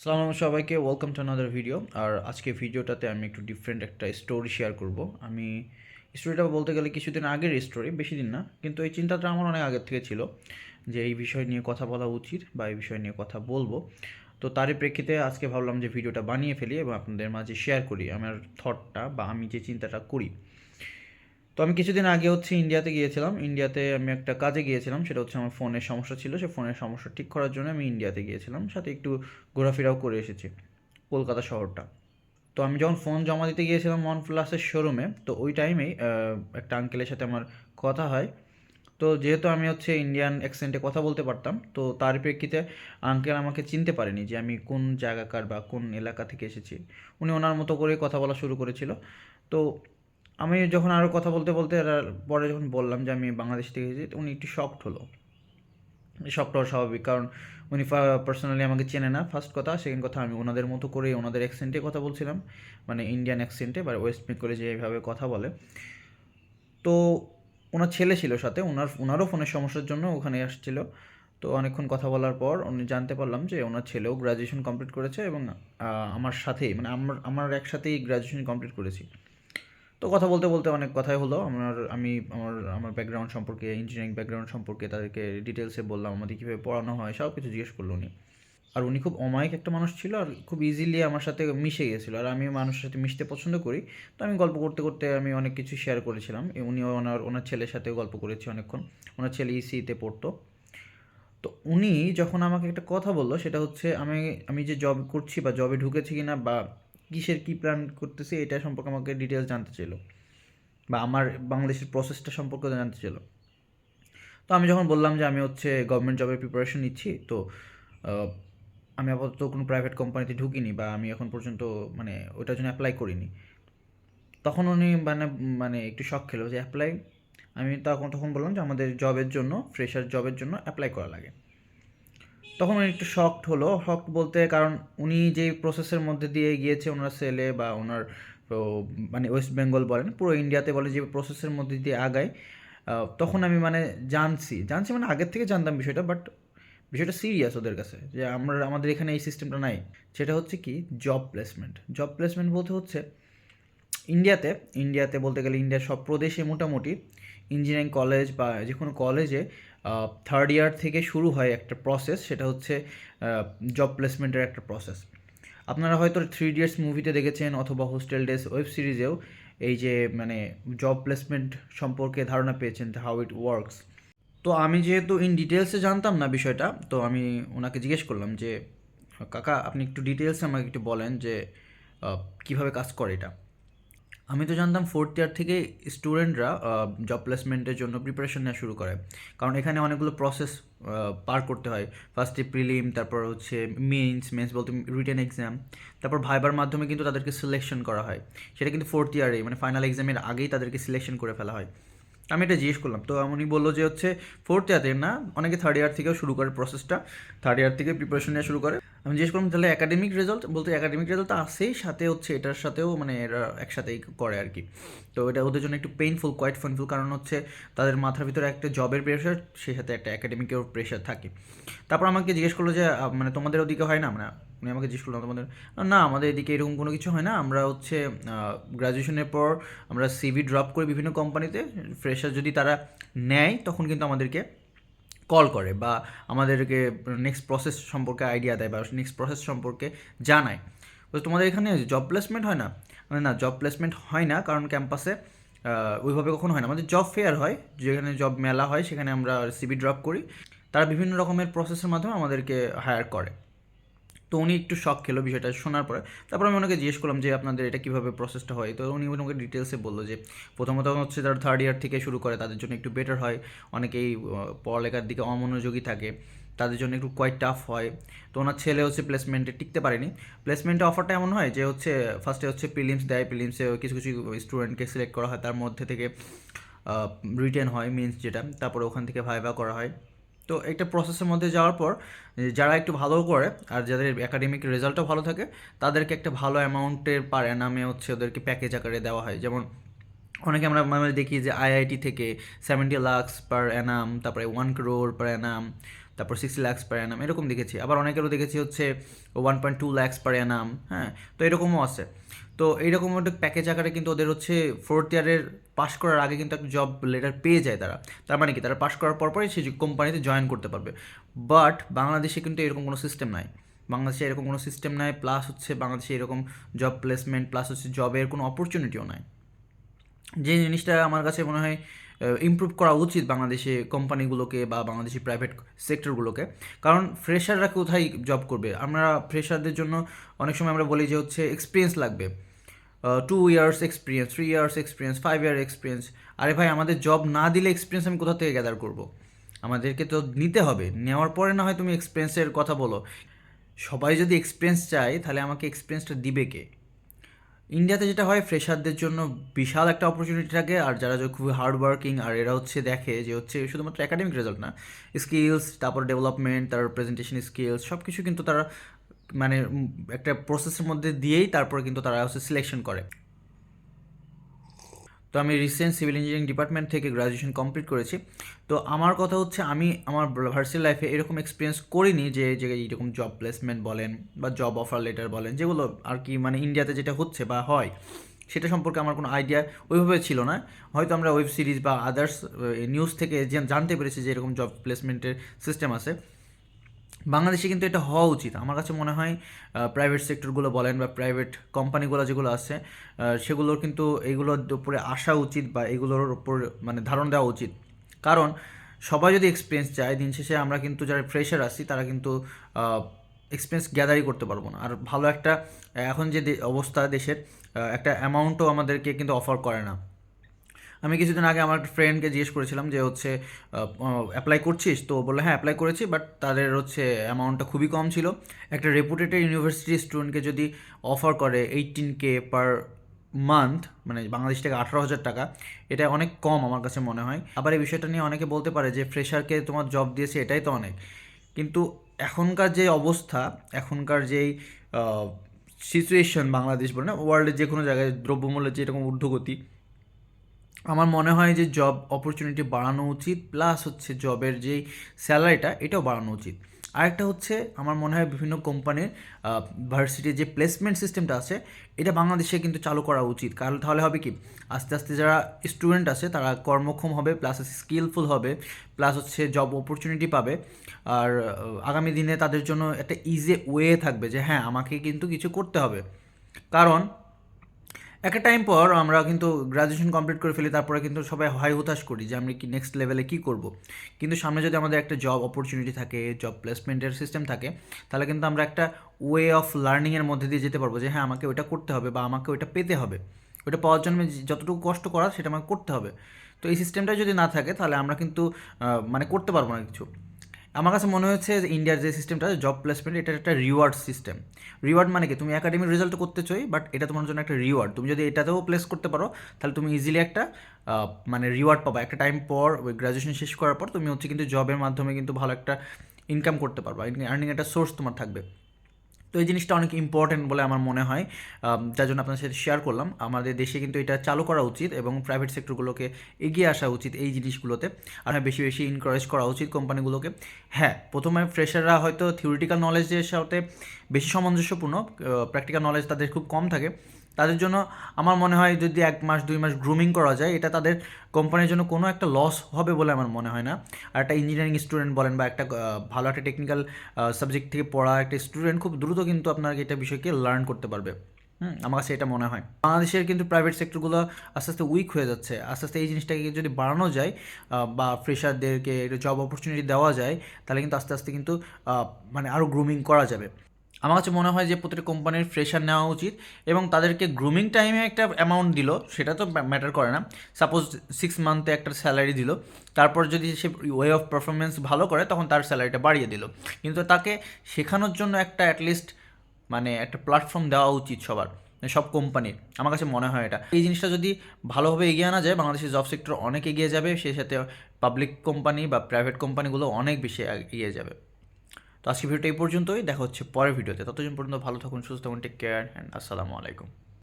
সালাম সবাইকে, welcome to another video. আর আজকে ভিডিওটাতে আমি একটু ডিফারেন্ট একটা স্টোরি শেয়ার করব। আমি স্টোরিটা বলতে গেলে কিছুদিন আগের স্টোরি, বেশি দিন না, কিন্তু এই চিন্তাটা আমার অনেক আগের থেকে ছিল যে এই বিষয় নিয়ে কথা বলা উচিত বা এই বিষয় নিয়ে কথা বলবো। তো তারই প্রেক্ষিতে আজকে ভাবলাম যে ভিডিওটা বানিয়ে ফেলি এবং আপনাদের মাঝে শেয়ার করি আমার থটটা বা আমি যে চিন্তাটা করি। তো আমি কিছুদিন আগে ইন্ডিয়াতে গিয়েছিলাম। ইন্ডিয়াতে আমি একটা কাজে গিয়েছিলাম, সেটা হচ্ছে আমার ফোনের সমস্যা ছিল। সে ফোনের সমস্যা ঠিক করার জন্য আমি ইন্ডিয়াতে গিয়েছিলাম, সাথে একটু ঘোরাফেরাও করে এসেছি কলকাতা শহরটা। তো আমি যখন ফোন জমা দিতে গিয়েছিলাম OnePlus-এর শোরুমে, তো ওই টাইমেই একটা আঙ্কেলের সাথে আমার কথা হয়। তো যেহেতু আমি ইন্ডিয়ান অ্যাকসেন্টে কথা বলতে পারতাম, তো তার প্রেক্ষিতে আঙ্কেল আমাকে চিনতে পারেনি যে আমি কোন জায়গাকার বা কোন এলাকা থেকে এসেছি। উনি ওনার মতো করে কথা বলা শুরু করেছিল। তো আমি যখন আরও কথা বলতে বলতে পরে যখন বললাম যে আমি বাংলাদেশ থেকে এসেছি, তো উনি একটু শকড হলো। শকড হওয়া স্বাভাবিক, কারণ উনি পার্সোনালি আমাকে চেনে না, ফার্স্ট কথা। সেকেন্ড কথা, আমি ওনাদের মতো করে ওনাদের অ্যাকসেন্টে কথা বলছিলাম, মানে ইন্ডিয়ান অ্যাকসেন্টে বা ওয়েস্ট বেঙ্গলে যেভাবে কথা বলে। তো ওনার ছেলে ছিল সাথে, ওনারও ফোনের সমস্যার জন্য ওখানে আসছিল। তো অনেকক্ষণ কথা বলার পর উনি জানতে পারলাম যে ওনার ছেলেও গ্র্যাজুয়েশন কমপ্লিট করেছে এবং আমার সাথেই, মানে আমার একসাথেই গ্র্যাজুয়েশন কমপ্লিট করেছি। তো কথা বলতে বলতে অনেক কথাই হলো। আমার ব্যাকগ্রাউন্ড সম্পর্কে, ইঞ্জিনিয়ারিং ব্যাকগ্রাউন্ড সম্পর্কে তাদেরকে ডিটেলসে বললাম, আমাদের কীভাবে পড়ানো হয় সব কিছু জিজ্ঞেস করলো উনি। আর উনি খুব অমায়িক একটা মানুষ ছিল আর খুব ইজিলি আমার সাথে মিশে গেছিলো। আর আমি মানুষের সাথে মিশতে পছন্দ করি। তো আমি গল্প করতে করতে আমি অনেক কিছু শেয়ার করেছিলাম। উনিও ওনার ছেলের সাথেও গল্প করেছি অনেকক্ষণ। ওনার ছেলে ইসিতে পড়তো। তো উনি যখন আমাকে একটা কথা বললো, সেটা হচ্ছে আমি আমি যে জব করছি বা জবে ঢুকেছি কিনা বা কিসের কী প্ল্যান করতেছি, এটা সম্পর্কে আমাকে ডিটেলস জানতে চাইলো বা আমার বাংলাদেশের প্রসেসটা সম্পর্কে জানতে চাইলো। তো আমি যখন বললাম যে আমি গভর্নমেন্ট জবের প্রিপারেশন নিচ্ছি, তো আহ, আমি আপাতত কোনো প্রাইভেট কোম্পানিতে ঢুকিনি বা আমি এখন পর্যন্ত মানে ওটার জন্য অ্যাপ্লাই করিনি। তখন উনি মানে মানে একটু শক খেলো যে অ্যাপ্লাই। আমি তখন বললাম যে আমাদের জবের জন্য, ফ্রেশার জবের জন্য অ্যাপ্লাই করা লাগে। তখন উনি একটু শকড হলো। শকড বলতে, কারণ উনি যে প্রসেসের মধ্যে দিয়ে গিয়েছে ওনার ছেলে বা ওনার ও, মানে ওয়েস্ট বেঙ্গল বলেন, পুরো ইন্ডিয়াতে বলে যে প্রসেসের মধ্যে দিয়ে আগায়। তখন আমি মানে জানছি মানে আগের থেকে জানতাম বিষয়টা, বাট বিষয়টা সিরিয়াস ওদের কাছে, যে আমাদের এখানে এই সিস্টেমটা নাই। সেটা হচ্ছে কি, জব প্লেসমেন্ট বলতে ইন্ডিয়াতে ইন্ডিয়াতে বলতে গেলে ইন্ডিয়ার সব প্রদেশে মোটামুটি ইঞ্জিনিয়ারিং কলেজ বা যে কোনো কলেজে থার্ড ইয়ার থেকে শুরু হয় একটা প্রসেস, সেটা হচ্ছে জব প্লেসমেন্টের একটা প্রসেস। আপনারা হয়তো 3 Idiots মুভিতে দেখেছেন অথবা হোস্টেল ডেজ ওয়েব সিরিজেও এই যে মানে জব প্লেসমেন্ট সম্পর্কে ধারণা পেয়েছেন, হাউ ইট ওয়ার্কস। তো আমি যেহেতু ইন ডিটেলসে জানতাম না বিষয়টা, তো আমি ওনাকে জিজ্ঞেস করলাম যে কাকা, আপনি একটু ডিটেলসে আমাকে একটু বলেন যে কীভাবে কাজ করে এটা। আমি তো জানতাম ফোর্থ ইয়ার থেকে স্টুডেন্টরা জব প্লেসমেন্টের জন্য প্রিপারেশন নেওয়া শুরু করে, কারণ এখানে অনেকগুলো প্রসেস পার করতে হয়। ফার্স্টে প্রিলিম, তারপর হচ্ছে মেন্স বলতে রিটেন এক্সাম, তারপর ভাইবার মাধ্যমে কিন্তু তাদেরকে সিলেকশন করা হয়। সেটা কিন্তু ফোর্থ ইয়ারেই, মানে ফাইনাল এক্সামের আগেই তাদেরকে সিলেকশন করে ফেলা হয়। আমি এটা জিজ্ঞেস করলাম, তো উনি বললো যে ফোর্থ ইয়ারে না, অনেকে থার্ড ইয়ার থেকেও শুরু করে প্রসেসটা, থার্ড ইয়ার থেকে প্রিপারেশন নেওয়া শুরু করে। আমি জিজ্ঞেস করলাম তাহলে একাডেমিক রেজাল্ট, বলতে একাডেমিক রেজাল্ট তো আছেই, সাথে এটার সাথেও মানে এরা একসাথেই করে আর কি। তো এটা ওদের জন্য একটু কোয়াইট পেইনফুল, কারণ তাদের মাথার ভিতরে একটা জবের প্রেশার, সেই সাথে একটা একাডেমিকের প্রেশার থাকে। তারপর আমাকে জিজ্ঞেস করলো যে মানে তোমাদের ওদিকে হয় না, মানে উনি আমাকে জিজ্ঞেস করলো তোমাদের, না আমাদের এদিকে এরকম কোনো কিছু হয় না। আমরা গ্র্যাজুয়েশনের পর আমরা সিভি ড্রপ করি বিভিন্ন কোম্পানিতে, ফ্রেশার যদি তারা নেয় তখন কিন্তু আমাদেরকে কল করে বা আমাদেরকে নেক্সট প্রসেস সম্পর্কে আইডিয়া দেয় বা নেক্সট প্রসেস সম্পর্কে জানায়। তো তোমাদের এখানে জব প্লেসমেন্ট হয় না? মানে না, জব প্লেসমেন্ট হয় না, কারণ ক্যাম্পাসে ওইভাবে কখনো হয় না। আমাদের জব ফেয়ার হয়, যেখানে জব মেলা হয়, সেখানে আমরা সিভি ড্রপ করি, তারা বিভিন্ন রকমের প্রসেসের মাধ্যমে আমাদেরকে হায়ার করে। তো উনি একটু শক খেলো বিষয়টা শোনার পরে। তারপর আমি ওনাকে জিজ্ঞেস করলাম যে আপনাদের এটা কীভাবে প্রসেসটা হয়। তো উনি আমাকে ডিটেলসে বললো যে প্রথমত যারা থার্ড ইয়ার থেকে শুরু করে তাদের জন্য একটু বেটার হয়। অনেকেই পড়ালেখার দিকে অমনোযোগী থাকে, তাদের জন্য একটু কোয়াইট টাফ হয়। তো ওনার ছেলে প্লেসমেন্টে টিকতে পারেনি। প্লেসমেন্টে অফারটা এমন হয় যে ফার্স্টে প্রিলিমস দেয়, প্রিলিমসে কিছু কিছু স্টুডেন্টকে সিলেক্ট করা হয়, তার মধ্যে থেকে রিটেন হয় মিনস যেটা, তারপরে ওখান থেকে ভাইভা করা হয়। তো একটা প্রসেসের মধ্যে যাওয়ার পর যারা একটু ভালো করে আর যাদের একাডেমিক রেজাল্টও ভালো থাকে, তাদেরকে একটা ভালো অ্যামাউন্টের পার অ্যানামে ওদেরকে প্যাকেজ আকারে দেওয়া হয়। যেমন অনেকে আমরা মানে দেখি যে আইআইটি থেকে 70 লাখ পার অ্যানাম, তারপরে 1 crore পার অ্যানাম, তারপর 60 lakhs per annum এরকম দেখেছি, আবার অনেকেরও দেখেছি হচ্ছে 1.2 lakhs per annum, হ্যাঁ, তো এরকমও আছে। তো এইরকম একটা প্যাকেজ আকারে কিন্তু ওদের হচ্ছে 4th ইয়ারের পাশ করার আগে কিন্তু একটা জব লেটার পেয়ে যায় তারা। তার মানে কি, তারা পাশ করার পরপরই সেই কোম্পানিতে জয়েন করতে পারবে। বাট বাংলাদেশে কিন্তু এরকম কোনো সিস্টেম নাই। বাংলাদেশে এরকম কোনো সিস্টেম নাই, প্লাস হচ্ছে বাংলাদেশে এরকম জব প্লেসমেন্ট প্লাস হচ্ছে জবের কোনো অপরচুনিটিও নাই। যে জিনিসটা আমার কাছে মনে হয় ইমপ্রুভ করা উচিত বাংলাদেশে কোম্পানিগুলোকে বা বাংলাদেশি প্রাইভেট সেক্টরগুলোকে। কারণ ফ্রেশাররা কোথায় জব করবে? আমরা ফ্রেশারদের জন্য অনেক সময় আমরা বলি যে হচ্ছে এক্সপিরিয়েন্স লাগবে, 2 years experience, 3 years experience, 5 year experience. আরে ভাই, আমাদের জব না দিলে এক্সপিরিয়েন্স আমি কোথা থেকে গ্যাদার করবো? আমাদেরকে তো নিতে হবে, নেওয়ার পরে না হয় তুমি এক্সপিরিয়েন্সের কথা বলো। সবাই যদি এক্সপিরিয়েন্স চায় তাহলে আমাকে এক্সপিরিয়েন্সটা দিবে কে? ইন্ডিয়াতে যেটা হয়, ফ্রেশারদের জন্য বিশাল একটা অপরচুনিটি থাকে, আর যারা যে খুবই হার্ড ওয়ার্কিং আর এরা হচ্ছে দেখে যে হচ্ছে শুধুমাত্র একাডেমিক রেজাল্ট না, স্কিলস, তারপর ডেভেলপমেন্ট, তার প্রেজেন্টেশন স্কিলস সব কিছু কিন্তু তারা মানে একটা প্রসেসের মধ্যে দিয়েই তারপরে কিন্তু তারা হচ্ছে সিলেকশন করে। তো আমি রিসেন্ট সিভিল ইঞ্জিনিয়ারিং ডিপার্টমেন্ট থেকে গ্র্যাজুয়েশন কমপ্লিট করেছি। তো আমার কথা হচ্ছে, আমি আমার ভার্সিটি লাইফে এরকম এক্সপিরিয়েন্স করিনি যে যে এইরকম জব প্লেসমেন্ট বলেন বা জব অফার লেটার বলেন, যেগুলো আর কি মানে ইন্ডিয়াতে যেটা হচ্ছে বা হয় সেটা সম্পর্কে আমার কোনো আইডিয়া ওইভাবে ছিল না। হয়তো আমরা ওয়েব সিরিজ বা আদার্স নিউজ থেকে জানতে পেরেছি যে এরকম জব প্লেসমেন্টের সিস্টেম আছে। বাংলাদেশে কিন্তু এটা হওয়া উচিত আমার কাছে মনে হয়। প্রাইভেট সেক্টরগুলো বলেন বা প্রাইভেট কোম্পানিগুলো যেগুলো আছে, সেগুলোর কিন্তু এইগুলোর উপরে আসা উচিত বা এগুলোর উপর মানে ধারণা দেওয়া উচিত। কারণ সবাই যদি এক্সপিরিয়েন্স চায়, দিন শেষে আমরা কিন্তু যারা ফ্রেশার আছি তারা কিন্তু এক্সপিরিয়েন্স গ্যাদারই করতে পারবো না। আর ভালো একটা এখন যে অবস্থা দেশের, একটা অ্যামাউন্টও আমাদেরকে কিন্তু অফার করে না। আমি কিছুদিন আগে আমার একটা ফ্রেন্ডকে জিজ্ঞেস করেছিলাম যে হচ্ছে অ্যাপ্লাই করছিস? তো বললো হ্যাঁ অ্যাপ্লাই করেছি, বাট তাদের হচ্ছে অ্যামাউন্টটা খুবই কম ছিল। একটা রেপুটেড ইউনিভার্সিটি স্টুডেন্টকে যদি অফার করে 18K পার মান্থ, মানে বাংলাদেশ থেকে 18,000 টাকা, এটা অনেক কম আমার কাছে মনে হয়। আবার এই বিষয়টা নিয়ে অনেকে বলতে পারে যে ফ্রেশারকে তোমার জব দিয়েছে এটাই তো অনেক। কিন্তু এখনকার যে অবস্থা, এখনকার যেই সিচুয়েশন, বাংলাদেশ বলে না, ওয়ার্ল্ডের যে কোনো জায়গায় দ্রব্যমূল্যের যে এরকম ঊর্ধ্বগতি, আমার মনে হয় যে জব অপরচুনিটি বাড়ানো উচিত, প্লাস হচ্ছে জবের যেই স্যালারিটা এটাও বাড়ানো উচিত। আরেকটা হচ্ছে আমার মনে হয় বিভিন্ন কোম্পানির ভার্সিটির যে প্লেসমেন্ট সিস্টেমটা আছে এটা বাংলাদেশে কিন্তু চালু করা উচিত। কারণ তাহলে হবে কি, আস্তে আস্তে যারা স্টুডেন্ট আছে তারা কর্মক্ষম হবে, প্লাস স্কিলফুল হবে, প্লাস হচ্ছে জব অপরচুনিটি পাবে। আর আগামী দিনে তাদের জন্য একটা ইজি ওয়ে থাকবে যে হ্যাঁ আমাকে কিন্তু কিছু করতে হবে। কারণ একটা টাইম পর আমরা কিন্তু গ্রাজুয়েশন কমপ্লিট করে ফেলি, তারপরে কিন্তু সবাই হাই হুতাশ করি যে আমরা কি নেক্সট লেভেলে কী করব। কিন্তু সামনে যদি আমাদের একটা জব অপরচুনিটি থাকে, জব প্লেসমেন্টের সিস্টেম থাকে, তাহলে কিন্তু আমরা একটা ওয়ে অফ লার্নিংয়ের মধ্যে দিয়ে যেতে পারবো যে হ্যাঁ আমাকে ওইটা করতে হবে বা আমাকে ওইটা পেতে হবে, ওইটা পাওয়ার জন্য যতটুকু কষ্ট করার সেটা আমাকে করতে হবে। তো এই সিস্টেমটা যদি না থাকে তাহলে আমরা কিন্তু মানে করতে পারবো না কিছু। আমার কাছে মনে হচ্ছে যে ইন্ডিয়ার যে সিস্টেমটা জব প্লেসমেন্ট, এটা একটা রিওয়ার্ড সিস্টেম। রিওয়ার্ড মানে কি, তুমি একাডেমিক রেজাল্ট করতে চাই, বাট এটা তোমার জন্য একটা রিওয়ার্ড। তুমি যদি এটাতেও প্লেস করতে পারো তাহলে তুমি ইজিলি একটা মানে রিওয়ার্ড পাবা। একটা টাইম পর গ্র্যাজুয়েশন শেষ করার পর তুমি হচ্ছে কিন্তু জবের মাধ্যমে কিন্তু ভালো একটা ইনকাম করতে পারবা, আর্নিং একটা সোর্স তোমার থাকবে। তো এই জিনিসটা অনেক ইম্পর্টেন্ট বলে আমার মনে হয়, যার জন্য আপনার সাথে শেয়ার করলাম। আমাদের দেশে কিন্তু এটা চালু করা উচিত এবং প্রাইভেট সেক্টরগুলোকে এগিয়ে আসা উচিত এই জিনিসগুলোতে। আর হ্যাঁ, বেশি বেশি এনকারেজ করা উচিত কোম্পানিগুলোকে। হ্যাঁ, প্রথমে ফ্রেশাররা হয়তো থিওরিটিক্যাল নলেজের সাথে বেশি সামঞ্জস্যপূর্ণ, প্র্যাকটিক্যাল নলেজ তাদের খুব কম থাকে। তাদের জন্য আমার মনে হয় যদি 1 মাস 2 মাস গ্রুমিং করা যায়, এটা তাদের কোম্পানির জন্য কোনো একটা লস হবে বলে আমার মনে হয় না। আর একটা ইঞ্জিনিয়ারিং স্টুডেন্ট বলেন বা একটা ভালো একটা টেকনিক্যাল সাবজেক্ট থেকে পড়া একটা স্টুডেন্ট খুব দ্রুত কিন্তু আপনার এটা বিষয়কে লার্ন করতে পারবে। আমার কাছে এটা মনে হয়। বাংলাদেশের কিন্তু প্রাইভেট সেক্টরগুলো আস্তে আস্তে উইক হয়ে যাচ্ছে। আস্তে আস্তে এই জিনিসটাকে যদি বাড়ানো যায় বা ফ্রেশারদেরকে একটু জব অপরচুনিটি দেওয়া যায়, তাহলে কিন্তু আস্তে আস্তে কিন্তু মানে আরও গ্রুমিং করা যাবে। আমার কাছে মনে হয় যে প্রত্যেকটা কোম্পানির ফ্রেশার নেওয়া উচিত এবং তাদেরকে গ্রুমিং টাইমে একটা অ্যামাউন্ট দিল, সেটা তো ম্যাটার করে না। সাপোজ 6 মান্থে একটা স্যালারি দিল, তারপর যদি সে ওয়ে অফ পারফরমেন্স ভালো করে তখন তার স্যালারিটা বাড়িয়ে দিল। কিন্তু তাকে শেখানোর জন্য একটা অ্যাটলিস্ট মানে একটা প্ল্যাটফর্ম দেওয়া উচিত সবার, সব কোম্পানির। আমার কাছে মনে হয় এটা, এই জিনিসটা যদি ভালোভাবে এগিয়ে আনা যায়, বাংলাদেশের জব সেক্টর অনেক এগিয়ে যাবে, সেই সাথে পাবলিক কোম্পানি বা প্রাইভেট কোম্পানিগুলো অনেক বেশি এগিয়ে যাবে। তো আজকে ভিডিওটা এই পর্যন্তই, দেখা হচ্ছে পরের ভিডিওতে। ততদিন পর্যন্ত ভালো থাকুন, সুস্থ থাকুন, টেক কেয়ার অ্যান্ড আসসালামু আলাইকুম।